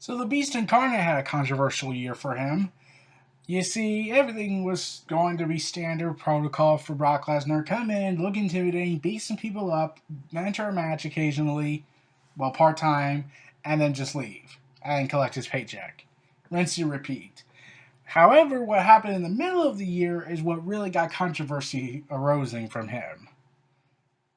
So the Beast Incarnate had a controversial year for him. You see, everything was going to be standard protocol for Brock Lesnar. Come in, look intimidating, beat some people up, enter a match occasionally, well, part time, and then just leave and collect his paycheck. Rinse and repeat. However, what happened in the middle of the year is what really got controversy arising from him.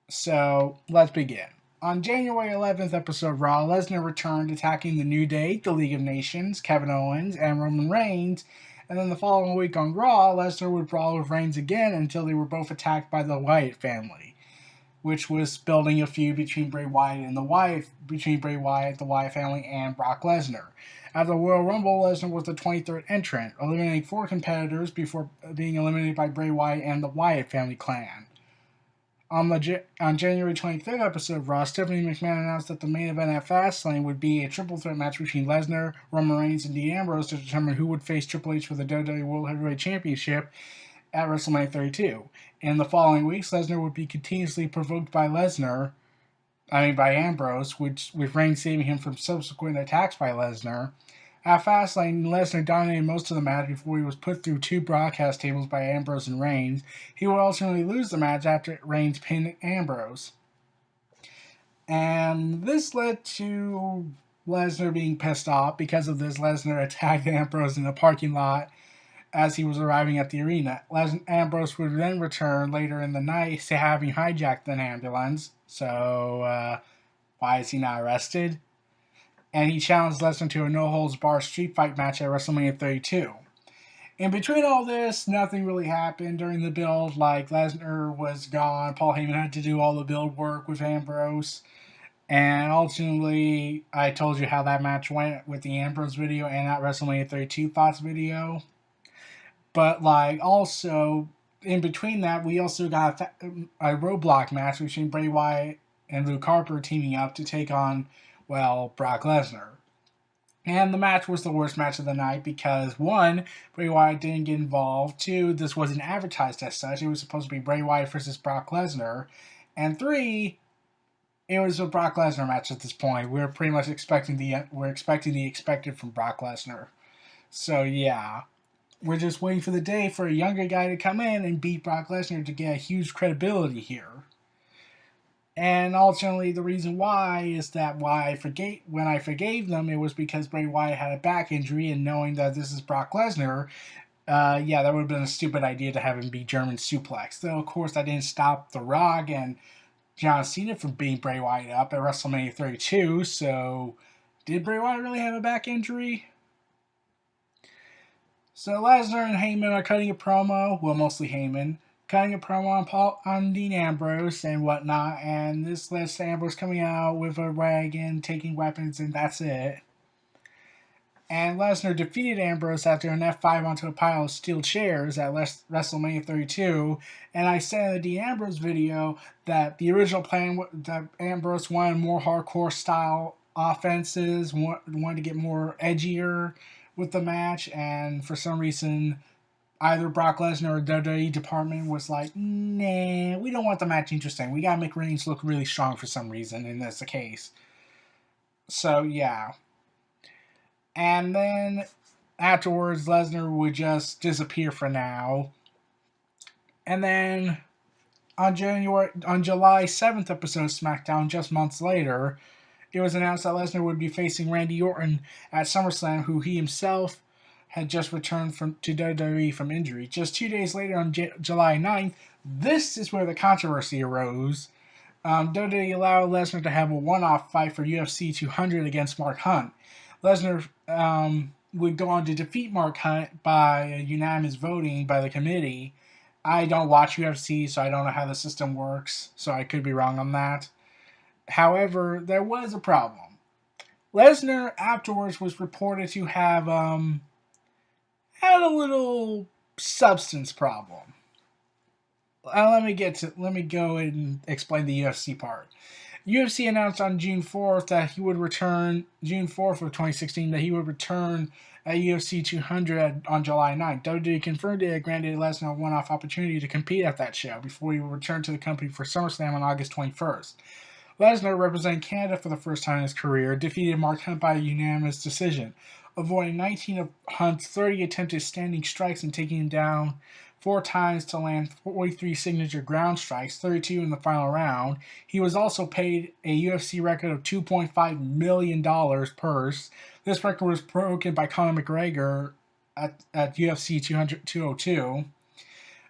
So let's begin. On January 11th episode of Raw, Lesnar returned attacking the New Day, the League of Nations, Kevin Owens, and Roman Reigns. And then the following week on Raw, Lesnar would brawl with Reigns again until they were both attacked by the Wyatt family, which was building a feud between Bray Wyatt and the Wyatt family, and Brock Lesnar. At the Royal Rumble, Lesnar was the 23rd entrant, eliminating 4 competitors before being eliminated by Bray Wyatt and the Wyatt family clan. On January 25th episode of Raw, Stephanie McMahon announced that the main event at Fastlane would be a triple threat match between Lesnar, Roman Reigns, and Dean Ambrose to determine who would face Triple H for the WWE World Heavyweight Championship at WrestleMania 32. In the following weeks, Lesnar would be continuously provoked by Ambrose, with Reigns saving him from subsequent attacks by Lesnar. At Fastlane, Lesnar dominated most of the match before he was put through 2 broadcast tables by Ambrose and Reigns. He would ultimately lose the match after Reigns pinned Ambrose. And this led to Lesnar being pissed off. Because of this, Lesnar attacked Ambrose in the parking lot as he was arriving at the arena. Ambrose would then return later in the night to having hijacked an ambulance. So, why is he not arrested? And he challenged Lesnar to a no-holds-barred street fight match at WrestleMania 32. In between all this, nothing really happened during the build. Like, Lesnar was gone, Paul Heyman had to do all the build work with Ambrose, and ultimately, I told you how that match went with the Ambrose video and that WrestleMania 32 thoughts video. But, also, in between that, we also got a roadblock match between Bray Wyatt and Luke Harper teaming up to take on, Brock Lesnar. And the match was the worst match of the night because, 1, Bray Wyatt didn't get involved. 2, this wasn't advertised as such. It was supposed to be Bray Wyatt versus Brock Lesnar. And 3, it was a Brock Lesnar match at this point. We're pretty much expecting the expected from Brock Lesnar. So, yeah. We're just waiting for the day for a younger guy to come in and beat Brock Lesnar to get a huge credibility here. And ultimately, the reason why is that when I forgave them, it was because Bray Wyatt had a back injury, and knowing that this is Brock Lesnar, that would have been a stupid idea to have him be German suplex. Though, of course, that didn't stop The Rock and John Cena from beating Bray Wyatt up at WrestleMania 32. So, did Bray Wyatt really have a back injury? So Lesnar and Heyman are cutting a promo, mostly Heyman, cutting a promo on Dean Ambrose and whatnot, and this lists Ambrose coming out with a wagon, taking weapons, and that's it. And Lesnar defeated Ambrose after an F5 onto a pile of steel chairs at WrestleMania 32, and I said in the Dean Ambrose video that the original plan, that Ambrose wanted more hardcore style offenses, wanted to get more edgier with the match, and for some reason, either Brock Lesnar or WWE department was like, nah, we don't want the match interesting. We gotta make Reigns look really strong for some reason, and that's the case. So, yeah. And then, afterwards, Lesnar would just disappear for now. And then, on July 7th episode of SmackDown, just months later, it was announced that Lesnar would be facing Randy Orton at SummerSlam, who he himself had just returned to WWE from injury. Just 2 days later, on July 9th, this is where the controversy arose. WWE allowed Lesnar to have a one-off fight for UFC 200 against Mark Hunt. Lesnar would go on to defeat Mark Hunt by unanimous voting by the committee. I don't watch UFC, so I don't know how the system works, so I could be wrong on that. However, there was a problem. Lesnar afterwards was reported to have had a little substance problem. Let me go and explain the UFC part. UFC announced on June 4th that he would return, June 4th of 2016, that he would return at UFC 200 on July 9th. WWE confirmed it had granted Lesnar a one-off opportunity to compete at that show before he would return to the company for SummerSlam on August 21st. Lesnar, representing Canada for the first time in his career, defeated Mark Hunt by a unanimous decision, avoiding 19 of Hunt's 30 attempted standing strikes and taking him down 4 times to land 43 signature ground strikes, 32 in the final round. He was also paid a UFC record of $2.5 million purse. This record was broken by Conor McGregor at UFC 202.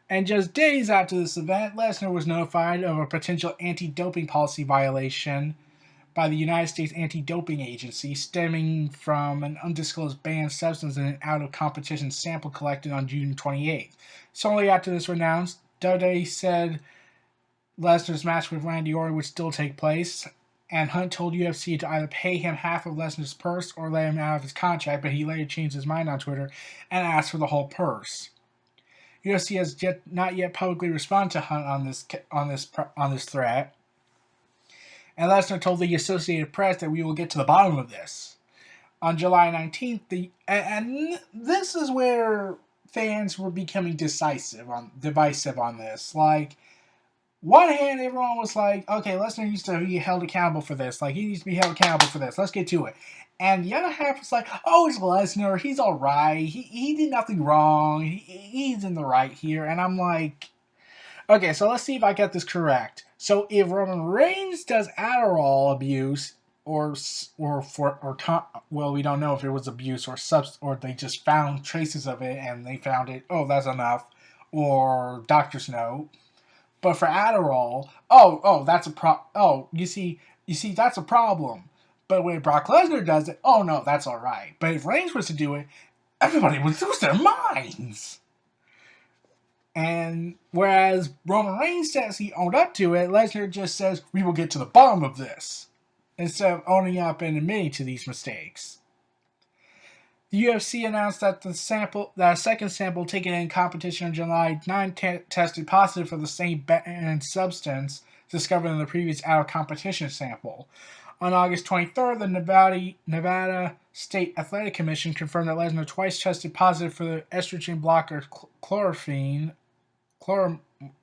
And just days after this event, Lesnar was notified of a potential anti-doping policy violation by the United States Anti-Doping Agency stemming from an undisclosed banned substance in an out-of-competition sample collected on June 28th. Shortly after this was announced, WWE said Lesnar's match with Randy Orton would still take place, and Hunt told UFC to either pay him half of Lesnar's purse or let him out of his contract, but he later changed his mind on Twitter and asked for the whole purse. UFC has not yet publicly responded to Hunt on this threat, and Lesnar told the Associated Press that we will get to the bottom of this. On July 19th, and this is where fans were becoming divisive on this. Like, one hand, everyone was like, okay, Lesnar needs to be held accountable for this. Like, he needs to be held accountable for this. Let's get to it. And the other half was like, oh, it's Lesnar. He's all right. He did nothing wrong. He's in the right here. And I'm like, okay, so let's see if I get this correct. So if Roman Reigns does Adderall abuse, well, we don't know if it was abuse or they just found traces of it and they found it. Oh, that's enough, or doctor's note. But for Adderall, that's a you see, that's a problem. But when Brock Lesnar does it, oh no, that's all right. But if Reigns was to do it, everybody would lose their minds. And whereas Roman Reigns says he owned up to it, Lesnar just says, we will get to the bottom of this, instead of owning up and admitting to these mistakes. The UFC announced that the second sample taken in competition on July 9 tested positive for the same banned substance discovered in the previous out-of-competition sample. On August 23rd, the Nevada State Athletic Commission confirmed that Lesnar twice tested positive for the estrogen blocker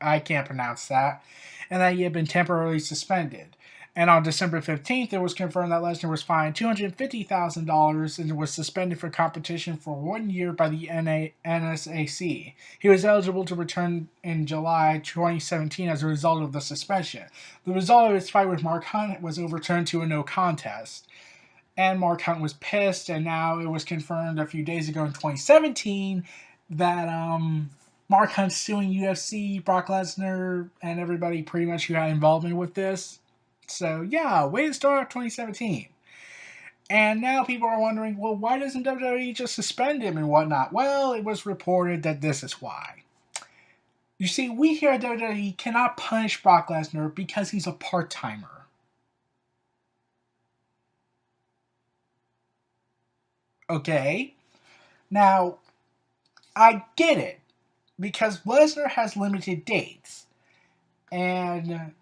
I can't pronounce that, and that he had been temporarily suspended. And on December 15th, it was confirmed that Lesnar was fined $250,000 and was suspended for competition for 1 year by the NSAC. He was eligible to return in July 2017 as a result of the suspension. The result of his fight with Mark Hunt was overturned to a no contest. And Mark Hunt was pissed, and now it was confirmed a few days ago in 2017 that Mark Hunt's suing UFC, Brock Lesnar, and everybody pretty much who had involvement with this. So, yeah, way to start off 2017. And now people are wondering, well, why doesn't WWE just suspend him and whatnot? Well, it was reported that this is why. You see, we here at WWE cannot punish Brock Lesnar because he's a part-timer. Okay? Now, I get it, because Lesnar has limited dates. And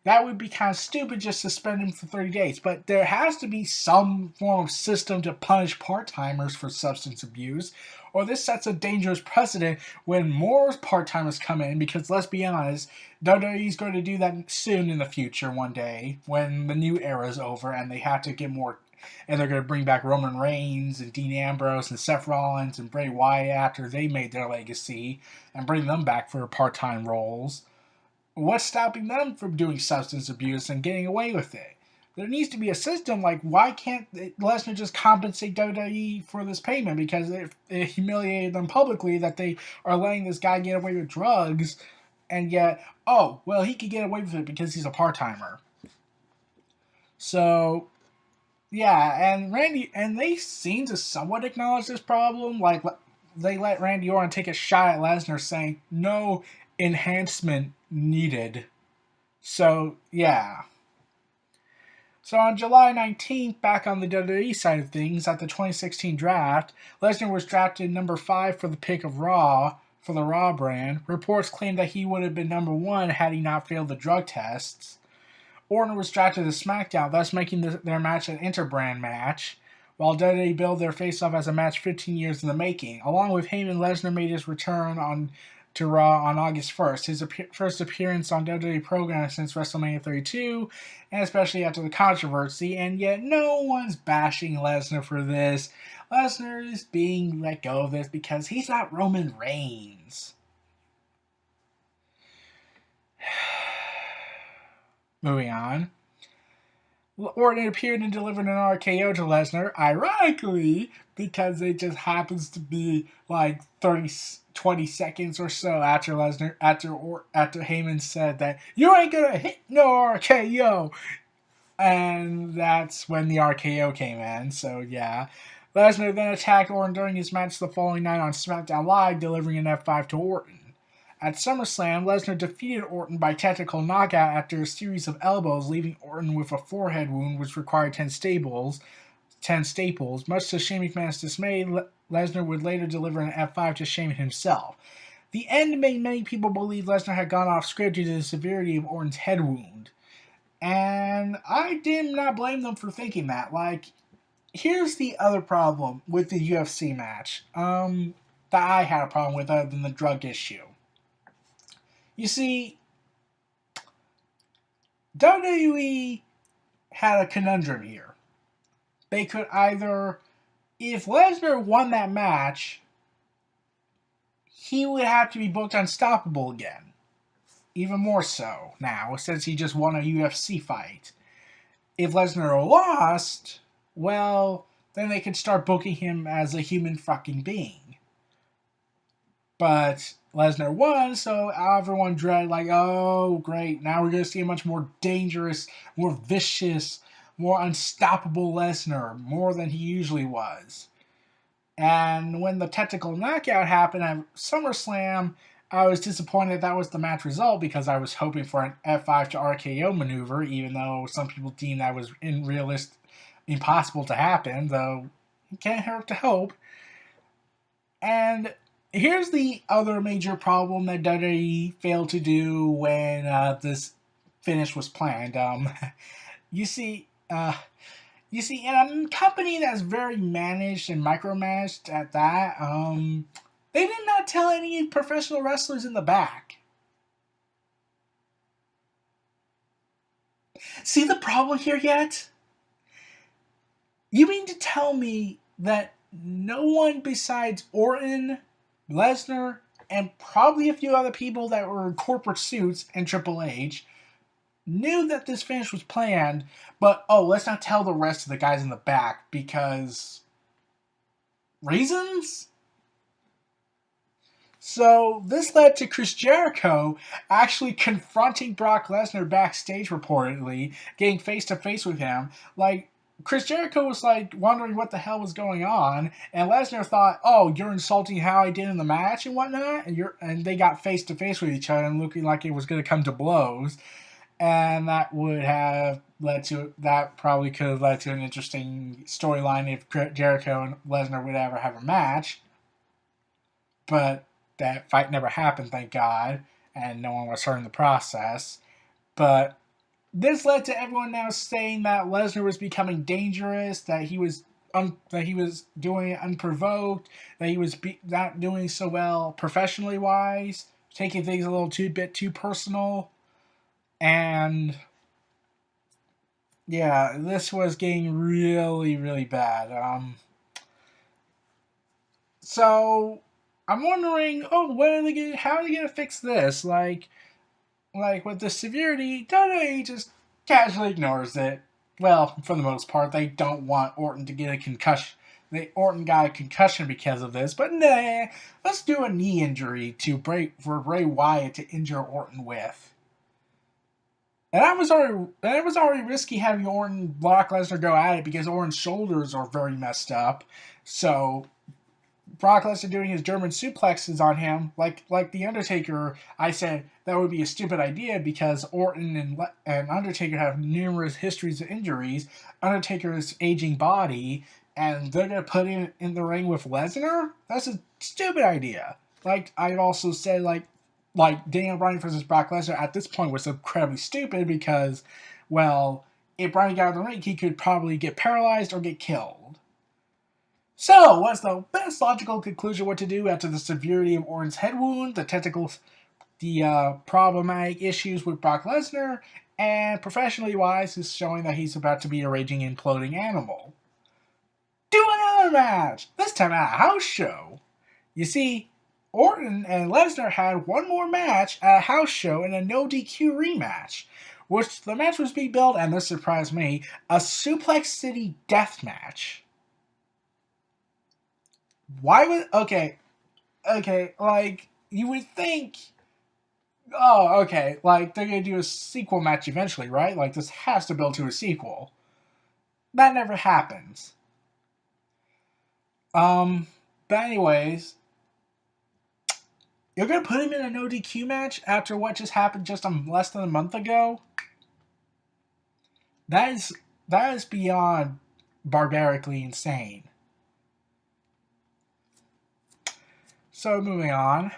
that would be kind of stupid, just suspend him for 30 days. But there has to be some form of system to punish part-timers for substance abuse, or this sets a dangerous precedent when more part-timers come in, because let's be honest, WWE is going to do that soon in the future one day when the new era is over and they have to get more, and they're going to bring back Roman Reigns and Dean Ambrose and Seth Rollins and Bray Wyatt after they made their legacy and bring them back for part-time roles. What's stopping them from doing substance abuse and getting away with it? There needs to be a system. Like, why can't Lesnar just compensate WWE for this payment? Because it humiliated them publicly that they are letting this guy get away with drugs, and yet, oh, well, he could get away with it because he's a part-timer. So, yeah, and they seem to somewhat acknowledge this problem. Like, they let Randy Orton take a shot at Lesnar saying, no enhancement needed. So, yeah. So on July 19th, back on the WWE side of things, at the 2016 draft, Lesnar was drafted number 5 for the pick of Raw, for the Raw brand. Reports claim that he would have been number 1 had he not failed the drug tests. Orton was drafted to SmackDown, thus making their match an interbrand match, while WWE billed their face-off as a match 15 years in the making. Along with Heyman, Lesnar made his return on to Raw on August 1st, his first appearance on WWE program since WrestleMania 32, and especially after the controversy, and yet no one's bashing Lesnar for this. Lesnar is being let go of this because he's not Roman Reigns. Moving on. Orton appeared and delivered an RKO to Lesnar, ironically, because it just happens to be like 20 seconds or so after Lesnar, after Heyman said that you ain't gonna hit no RKO, and that's when the RKO came in. So yeah, Lesnar then attacked Orton during his match the following night on SmackDown Live, delivering an F5 to Orton. At SummerSlam, Lesnar defeated Orton by technical knockout after a series of elbows, leaving Orton with a forehead wound which required 10 staples. Much to Shane McMahon's dismay, Lesnar would later deliver an F5 to Shane himself. The end made many people believe Lesnar had gone off script due to the severity of Orton's head wound. And I did not blame them for thinking that. Like, here's the other problem with the UFC match that I had a problem with other than the drug issue. You see, WWE had a conundrum here. They could either, if Lesnar won that match, he would have to be booked unstoppable again. Even more so now, since he just won a UFC fight. If Lesnar lost, well, then they could start booking him as a human fucking being. But Lesnar won, so everyone dreaded, like, oh, great, now we're going to see a much more dangerous, more vicious, more unstoppable Lesnar, more than he usually was. And when the technical knockout happened at SummerSlam, I was disappointed that was the match result because I was hoping for an F5 to RKO maneuver, even though some people deemed that was impossible to happen, though it can't hurt to hope. And here's the other major problem that WWE failed to do when this finish was planned. You see, in a company that's very managed and micromanaged at that, they did not tell any professional wrestlers in the back. See the problem here yet? You mean to tell me that no one besides Orton, Lesnar, and probably a few other people that were in corporate suits and Triple H knew that this finish was planned, but let's not tell the rest of the guys in the back because reasons? So this led to Chris Jericho actually confronting Brock Lesnar backstage, reportedly, getting face to face with him. Like, Chris Jericho was like wondering what the hell was going on, and Lesnar thought, "Oh, you're insulting how I did in the match and whatnot," and they got face to face with each other and looking like it was going to come to blows, and that probably could have led to an interesting storyline if Jericho and Lesnar would ever have a match, but that fight never happened, thank God, and no one was hurt in the process. But this led to everyone now saying that Lesnar was becoming dangerous, that he was doing it unprovoked, that he was not doing so well professionally wise, taking things a little bit too personal, and yeah, this was getting really, really bad. So I'm wondering, how are they gonna fix this? Like with the severity, WWE just casually ignores it. Well, for the most part, they don't want Orton to get a concussion. Orton got a concussion because of this, but nah, let's do a knee injury for Bray Wyatt to injure Orton with. And it was already risky having Orton Brock Lesnar go at it because Orton's shoulders are very messed up. So Brock Lesnar doing his German suplexes on him, like the Undertaker, I said that would be a stupid idea because Orton and Undertaker have numerous histories of injuries. Undertaker's aging body, and they're gonna put him in the ring with Lesnar. That's a stupid idea. Like I've also said, like Daniel Bryan versus Brock Lesnar at this point was incredibly stupid because, well, if Bryan got out of the ring, he could probably get paralyzed or get killed. So, what's the best logical conclusion what to do after the severity of Orton's head wound, the technical, problematic issues with Brock Lesnar, and professionally wise is showing that he's about to be a raging, imploding animal? Do another match! This time at a house show. You see, Orton and Lesnar had one more match at a house show in a no DQ rematch, which the match was being billed, and this surprised me, a Suplex City death match. Why would like you would think, oh, okay, like they're gonna do a sequel match eventually, right? Like this has to build to a sequel. That never happens. Um, but anyways, you're gonna put him in a no DQ match after what just happened just less than a month ago? That is beyond barbarically insane. So moving on.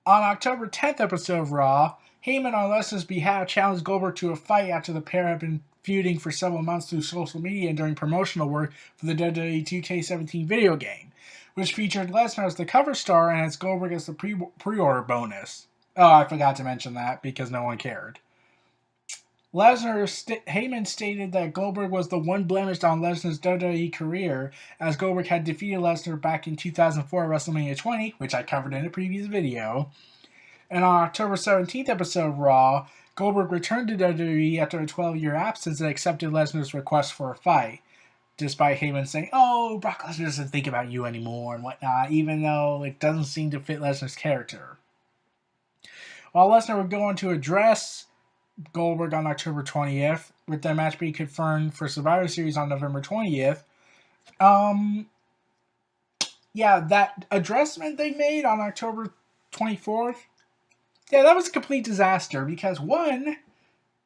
On October 10th episode of Raw, Heyman on Lesnar's behalf challenged Goldberg to a fight after the pair had been feuding for several months through social media and during promotional work for the WWE 2K17 video game, which featured Lesnar as the cover star and as Goldberg as the pre-order bonus. Oh, I forgot to mention that because no one cared. Heyman stated that Goldberg was the one blemish on Lesnar's WWE career, as Goldberg had defeated Lesnar back in 2004 at WrestleMania 20, which I covered in a previous video. And on October 17th episode of Raw, Goldberg returned to WWE after a 12-year absence and accepted Lesnar's request for a fight, despite Heyman saying, oh, Brock Lesnar doesn't think about you anymore and whatnot, even though it doesn't seem to fit Lesnar's character. While Lesnar would go on to address Goldberg on October 20th, with their match being confirmed for Survivor Series on November 20th. That addressment they made on October 24th, that was a complete disaster because one,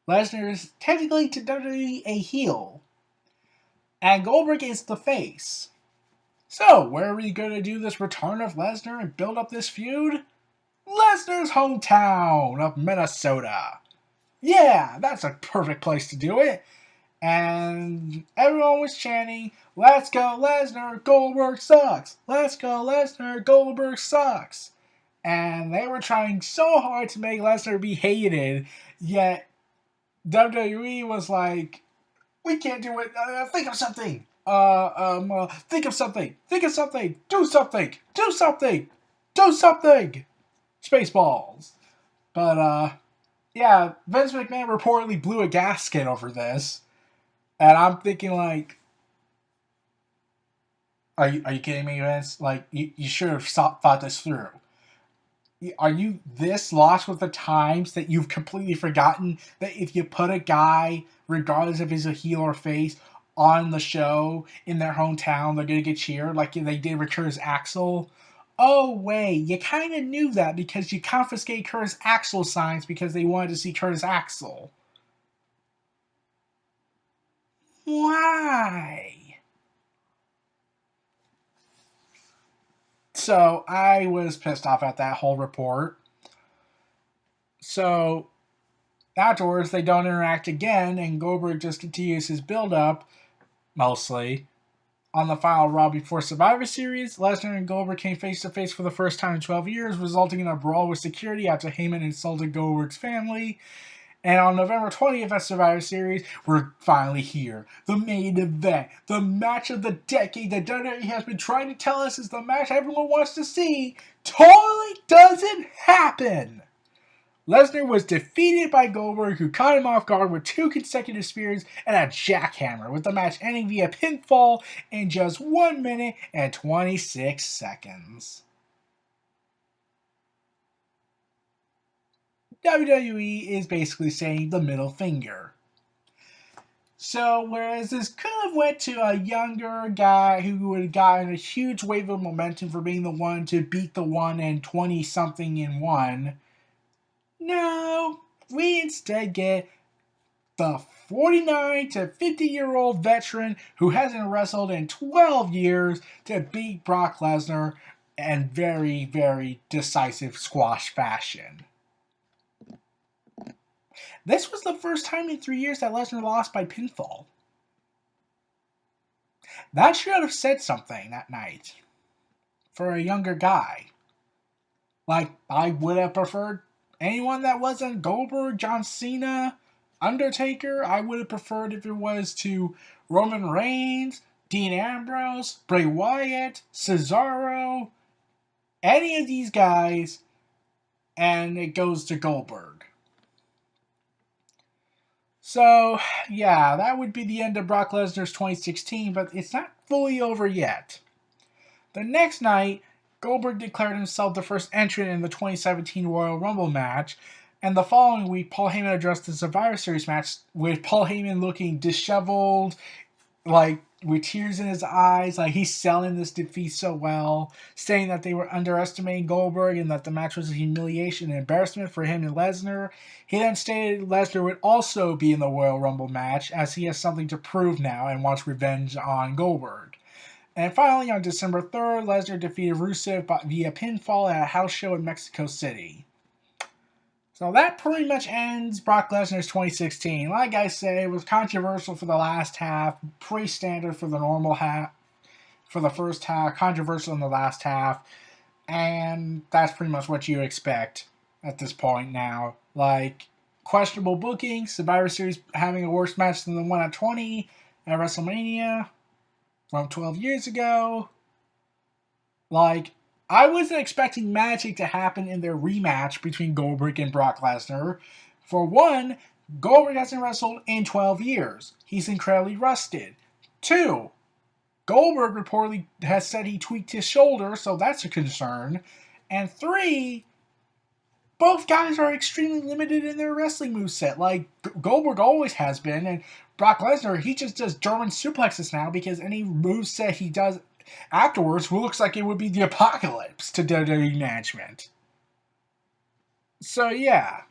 Lesnar is technically to WWE a heel, and Goldberg is the face. So, where are we going to do this return of Lesnar and build up this feud? Lesnar's hometown of Minnesota. Yeah, that's a perfect place to do it. And everyone was chanting, let's go Lesnar, Goldberg sucks. Let's go Lesnar, Goldberg sucks. And they were trying so hard to make Lesnar be hated, yet WWE was like, we can't do it. Think of something. Think of something. Think of something. Do something. Do something. Do something. Spaceballs. But, yeah, Vince McMahon reportedly blew a gasket over this. And I'm thinking, like, are you kidding me, Vince? Like, you should have thought this through. Are you this lost with the times that you've completely forgotten that if you put a guy, regardless if he's a heel or face, on the show in their hometown, they're going to get cheered like they did with Curtis Axel? Oh, wait, you kind of knew that because you confiscated Curtis Axel signs because they wanted to see Curtis Axel. Why? So I was pissed off at that whole report. So afterwards, they don't interact again, and Goldberg just continues his build-up, mostly. On the final Raw before Survivor Series, Lesnar and Goldberg came face-to-face for the first time in 12 years, resulting in a brawl with security after Heyman insulted Goldberg's family. And on November 20th at Survivor Series, we're finally here. The main event. The match of the decade that WWE has been trying to tell us is the match everyone wants to see. Totally doesn't happen. Lesnar was defeated by Goldberg, who caught him off guard with 2 consecutive spears and a jackhammer, with the match ending via pinfall in just 1 minute and 26 seconds. WWE is basically saying the middle finger. So, whereas this could have went to a younger guy who would have gotten a huge wave of momentum for being the one to beat the one and 20-something in one, no, we instead get the 49 to 50-year-old veteran who hasn't wrestled in 12 years to beat Brock Lesnar in very, very decisive squash fashion. This was the first time in 3 years that Lesnar lost by pinfall. That should have said something that night for a younger guy. Like, I would have preferred anyone that wasn't Goldberg, John Cena, Undertaker. I would have preferred if it was to Roman Reigns, Dean Ambrose, Bray Wyatt, Cesaro, any of these guys, and it goes to Goldberg. So, yeah, that would be the end of Brock Lesnar's 2016, but it's not fully over yet. The next night, Goldberg declared himself the first entrant in the 2017 Royal Rumble match, and the following week, Paul Heyman addressed the Survivor Series match with Paul Heyman looking disheveled, like with tears in his eyes, like he's selling this defeat so well, saying that they were underestimating Goldberg and that the match was a humiliation and embarrassment for him and Lesnar. He then stated Lesnar would also be in the Royal Rumble match as he has something to prove now and wants revenge on Goldberg. And finally, on December 3rd, Lesnar defeated Rusev via pinfall at a house show in Mexico City. So that pretty much ends Brock Lesnar's 2016. Like I say, it was controversial for the last half, pretty standard for the normal half, for the first half, controversial in the last half, and that's pretty much what you expect at this point now. Like, questionable booking, Survivor Series having a worse match than the one at 20 at WrestleMania from 12 years ago. Like, I wasn't expecting magic to happen in their rematch between Goldberg and Brock Lesnar. For one, Goldberg hasn't wrestled in 12 years. He's incredibly rusted. Two, Goldberg reportedly has said he tweaked his shoulder, so that's a concern. And three, both guys are extremely limited in their wrestling moveset. Like, Goldberg always has been, and Brock Lesnar, he just does German suplexes now because any moveset he does afterwards looks like it would be the apocalypse to WWE management. So yeah.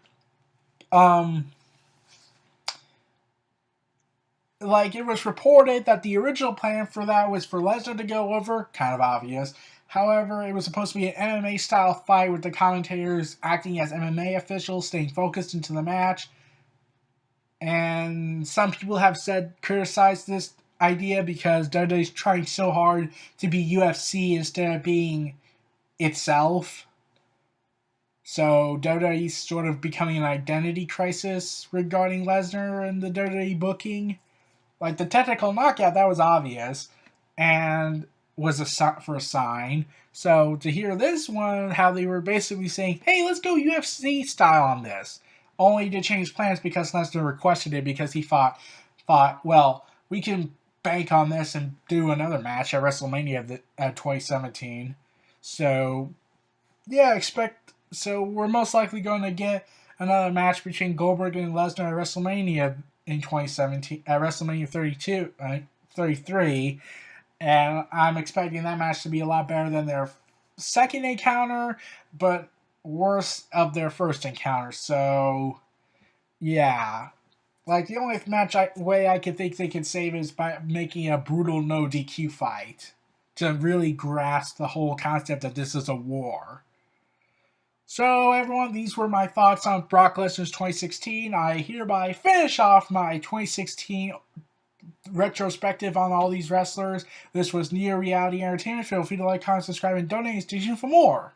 Like, it was reported that the original plan for that was for Lesnar to go over, kind of obvious. However, it was supposed to be an MMA style fight with the commentators acting as MMA officials, staying focused into the match. And some people have criticized this idea because WWE is trying so hard to be UFC instead of being itself. So WWE's sort of becoming an identity crisis regarding Lesnar and the WWE booking. Like, the technical knockout, that was obvious and was for a sign. So to hear this one, how they were basically saying, hey, let's go UFC style on this, only to change plans because Lesnar requested it because he thought, well, we can bank on this and do another match at WrestleMania at 2017. So, yeah, so we're most likely going to get another match between Goldberg and Lesnar at WrestleMania in 2017 at WrestleMania 33, and I'm expecting that match to be a lot better than their second encounter, but worse of their first encounter. So, yeah. Like, the only way I could think they can save is by making a brutal no DQ fight to really grasp the whole concept that this is a war. So, everyone, these were my thoughts on Brock Lesnar's 2016. I hereby finish off my 2016 retrospective on all these wrestlers. This was Near Reality Entertainment. Feel free to like, comment, subscribe, and donate a station for more.